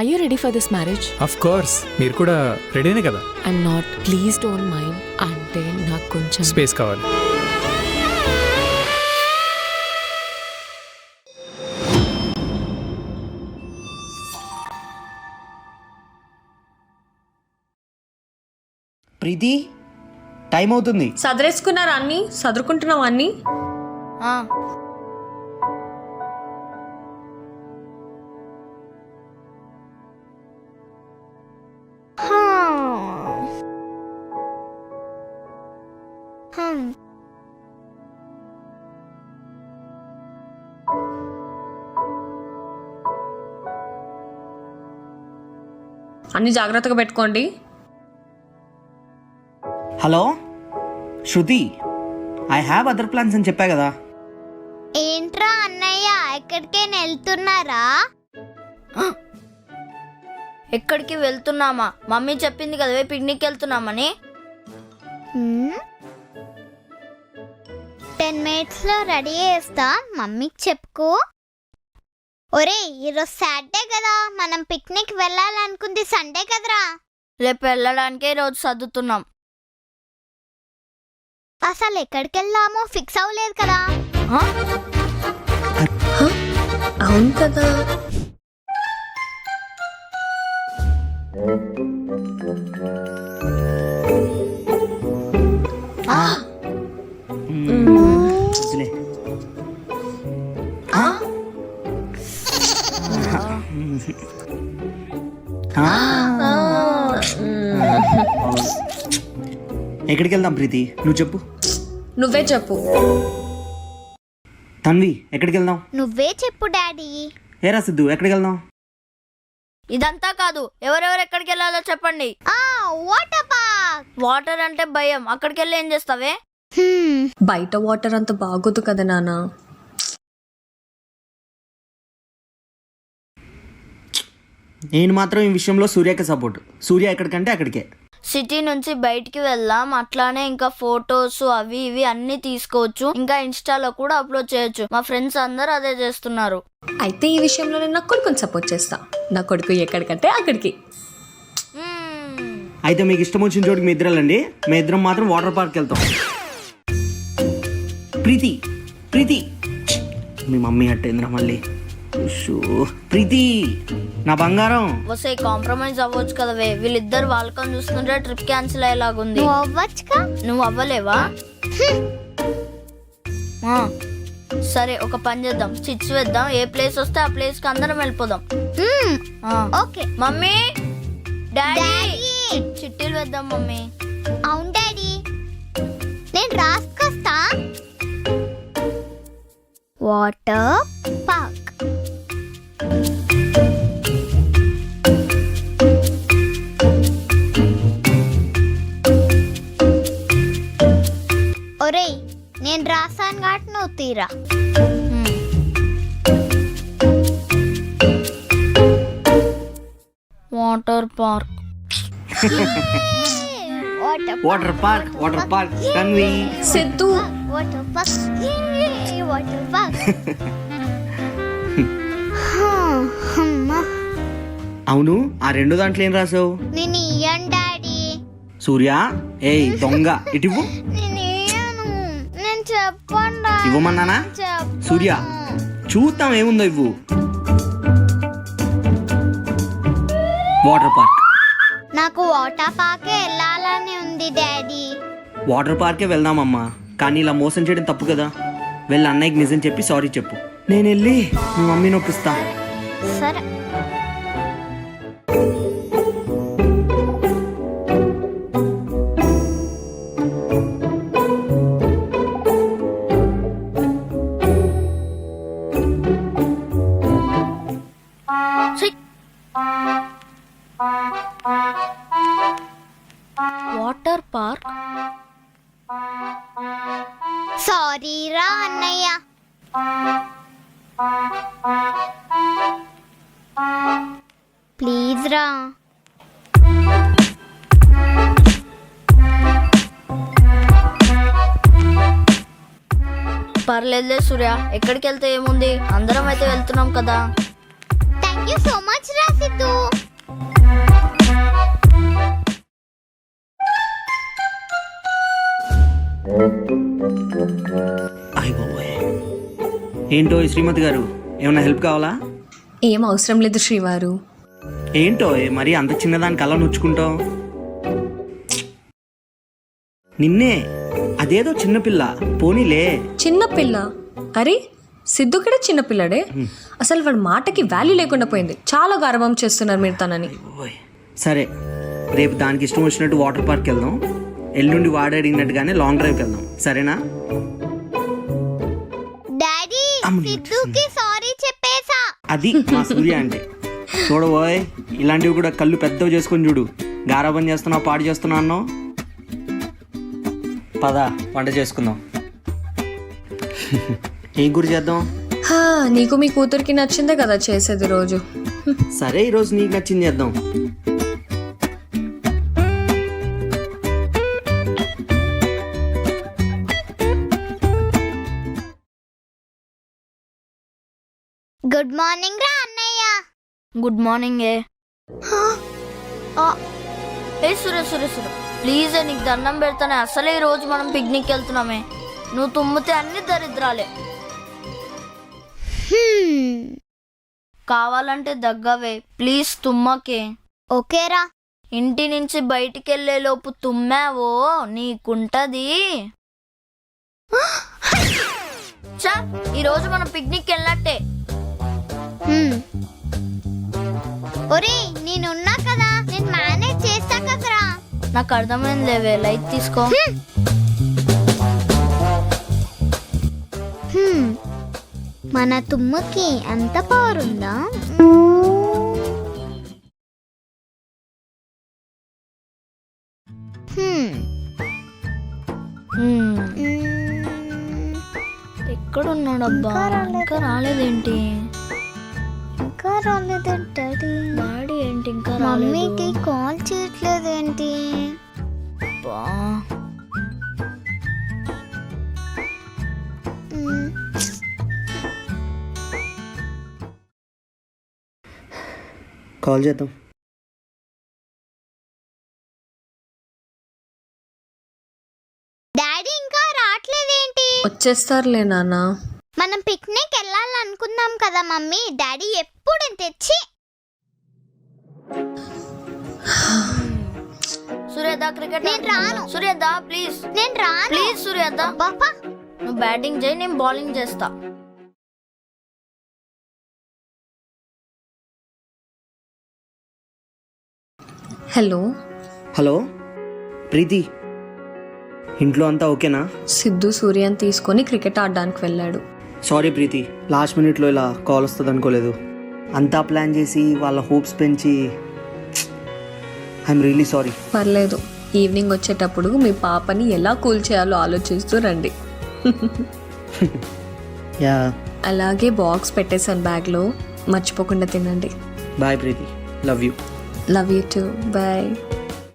Are you ready for this marriage? Of course మీరు కూడా రెడీనే కదా. I'm not. Please don't mind. అంటే నాకు కొంచెం స్పేస్ కావాలి. ప్రీతి టైం అవుతుంది. సదరేసుకున్నారా అన్ని? సదురుకుంటున్నావా అన్ని? అన్ని జాగ్రత్తగా పెట్టుకోండి. Hello Shruti, I have other plans అని చెప్పా కదా. ఏంట్రా అన్నయ్య, ఎక్కడికైనా వెళ్తున్నారా? ఎక్కడికి వెళ్తున్నామా? మమ్మీ చెప్పింది కదా పిక్నిక్ వెళ్తున్నామని. 10 minutes లో రెడీ చేస్తా, మమ్మీకి చెప్పుకో. ఒరే ఈరోజు సాటర్డే కదా, మనం పిక్నిక్ వెళ్ళాలనుకుంది సండే కదరా. రేపు వెళ్ళడానికే రోజు సర్దుతున్నాం. అసలు ఎక్కడికి వెళ్దామో ఫిక్స్ అవ్వలేదు కదా. అవును కదా. వదిలే. ఎక్కడికి వెళ్దాం ప్రీతి, నువ్వు చెప్పు. నువ్వే చెప్పు. తన్వి ఎక్కడికి వెళ్దాం? నువ్వే చెప్పు డాడీ. ఏరా సిద్ధు ఎక్కడికి వెళ్దాం? ఇదంతా కాదు, ఎవరెవరు ఎక్కడికి వెళ్ళాలో చెప్పండి. Water park. వాటర్ అంటే భయం, అక్కడికి వెళ్ళి ఏం చేస్తావే? బయట వాటర్ అంత బాగోదు కదా నాన్న. నేను మాత్రం ఈ విషయంలో సూర్యకి సపోర్ట్. సూర్య ఎక్కడికంటే అక్కడికే. సిటీ నుంచి బయటికి వెళ్దాం, అట్లానే ఇంకా ఫొటోస్ అవి ఇవి అన్ని తీసుకోవచ్చు, ఇంకా ఇన్స్టాలో కూడా అప్లోడ్ చేయొచ్చు. మా ఫ్రెండ్స్ అందరూ అదే చేస్తున్నారు. అయితే ఈ విషయంలో నేను నా కొడుకుని సపోర్ట్ చేస్తా. నా కొడుకు ఎక్కడికంటే అక్కడికి. అయితే మీకు ఇష్టం వచ్చిన చోటుకి మీ ఇద్దరు వెళ్ళండి, మీ ఇద్దరం మాత్రం వాటర్ పార్క్ వెళ్తాం. ప్రీతి ప్రీతి, మీ మమ్మీ అట్టేంద్రా మళ్ళీ. ప్రీతి నా బంగారం. వసే కాంప్రమైజ్ అవ్వచ్చు కదవే, వీళ్ళిద్దరు వాళ్ళకని చూస్తుంటే ట్రిప్ క్యాన్సిల్ అయ్యేలాగుంది. నువ్వు అవ్వచ్చుగా. నువ్వు అవ్వలేవా? సరే ఒక పని చేద్దాం, చిట్స్ వేద్దాం, ఏ ప్లేస్ వస్తే ఆ ప్లేస్ కి అందరం వెళ్ళిపోదాం. ఓకే మమ్మీ డాడీ చిట్టీలు వేద్దాం మమ్మీ. అవును డాడీ, నేను రాసుకొస్తా. Water park. ఒరేయ్ నేను రాసాను కాబట్టి నువ్వు తీరా. Water park. Water park water park Tanvi. Siddhu water park water park. అవును, ఆ రెండు దాంట్లో ఏం రాసావు? నేను ఇయ్యను డాడీ. సూర్య ఏయ్ దొంగ ఇటివ్వు. నేను ఇయ్యను, నేను చెప్పండి. ఇవ్వమన్నానా? సూర్య చూద్దాం ఏముందో ఇవ్వు. Water park. నాకు వాటర్ పార్కే వెళ్ళాలని ఉంది డాడీ. వాటర్ పార్కే వెళ్దామమ్మా, కానీ ఇలా మోసం చేయడం తప్పు కదా. వెళ్ళి అన్నయ్యకి నిజం చెప్పి సారీ చెప్పు, నేను వెళ్ళి మీ మమ్మీని ఒప్పిస్తా. సరే. Water park. సారీ రా అన్నయ్య. ప్లీజ్ రా. పర్లేదులే సూర్య, ఎక్కడికి వెళ్తే ఏముంది, అందరం అయితే వెళ్తున్నాం కదా. థ్యాంక్ యూ సో మచ్ రా సిద్ధు. అయ్ బాబోయ్. ఏంటో ఈ శ్రీమతి గారు, ఏమైనా హెల్ప్ కావాలా? ఏం అవసరం లేదు శ్రీవారు. ఏంటో మరి అంత చిన్నదాని కళ్ళ నొచ్చుకుంటావు? నిన్నే, అదేదో చిన్నపిల్ల, పోనీలే. చిన్నపిల్ల? అరే సిద్ధు కూడా చిన్నపిల్లడే. అసలు వాడి మాటకి వాల్యూ లేకుండా పోయింది. చాలా గర్వం చేస్తున్నారు మీరు తనని. ఓయ్. సరే, రేపు దానికి ఇష్టం వచ్చినట్టు వాటర్ పార్క్ వెళ్దాం, ఎల్లుండి వాడు అడిగినట్టుగానే లాంగ్ డ్రైవ్కి వెళ్దాం, సరేనా? డాడీ సిద్ధుకి సారీ చెప్పేసా. అది మా సూర్య అంటే. చూడబోయ్, ఇలాంటివి కూడా కళ్ళు పెద్దవి చేసుకొని చూడు. గారాబం చేస్తున్నావు, పాడు చేస్తున్నా అన్నావు. పద వంట చేసుకుందాం. ఏం కూర చేద్దాం? హా, నీకు మీ కూతురికి నచ్చిందే కదా చేసేది రోజు. సరే, ఈరోజు నీకు నచ్చింది చేద్దాం. గుడ్ మార్నింగ్ రా అన్నయ్య. గుడ్ మార్నింగ్ ఏ సురే సురే సురే ప్లీజ్ నీకు దండం పెడతానే. అసలే ఈ రోజు మనం పిక్నిక్ వెళ్తున్నామే. నువ్వు తుమ్మితే అన్ని దరిద్రాలే. కావాలంటే దగ్గవే, ప్లీజ్ తుమ్మకే. ఓకేరా. ఇంటి నుంచి బయటికి వెళ్ళే లోపు తుమ్మావో నీకుంటది. చా, ఈరోజు మనం పిక్నిక్ వెళ్ళినట్టే. ఒరే నేనున్నా కదా, నేను మేనేజ్ చేస్తా కదరా. నాకు అర్థమైంది లేవే, లైట్ తీసుకో. మన తుమ్ముకి అంత పవర్ ఉందా? ఎక్కడున్నాడబ్బా? ఇంకా రాలేదేంటి? ఇంకా రాలేదేంటి డాడీ? డాడీ ఏంటి ఇంకా మమ్మీకి కాల్ చేయట్లేదేంటి? అబ్బా, కాల్ చేద్దాం. డాడీ ఇంకా రావట్లేదేంటి? వచ్చేస్తారులే నాన్న. మనం పిక్నిక్ వెళ్ళాలనుకుందాం కదా మమ్మీ. డాడీ ఎప్పుడు తెచ్చి. సూర్యదా క్రికెట్ నేను రాను. సూర్యదా ప్లీజ్. నేను రాను. ప్లీజ్ సూర్యదా. బాపా నువ్వు బ్యాటింగ్ చేయి, నేను బౌలింగ్ చేస్తా. హలో హలో ప్రీతి, ఇంట్లో అంతా ఓకేనా? సిద్ధు సూర్యని తీసుకొని క్రికెట్ ఆడడానికి వెళ్ళాడు. సారీ ప్రీతి, లాస్ట్ మినిట్లో ఇలా కాల్ వస్తుంది అనుకోలేదు. అంతా ప్లాన్ చేసి వాళ్ళ హోప్స్ పెంచి ఐఎమ్ రియలీ సారీ. పర్లేదు, ఈవినింగ్ వచ్చేటప్పుడు మీ పాపని ఎలా కూల్ చేయాలో ఆలోచిస్తూ రండి. యా, అలాగే బాక్స్ పెట్టేసాను బ్యాగ్లో, మర్చిపోకుండా తినండి. Bye Preeti, love you. Love you too, bye.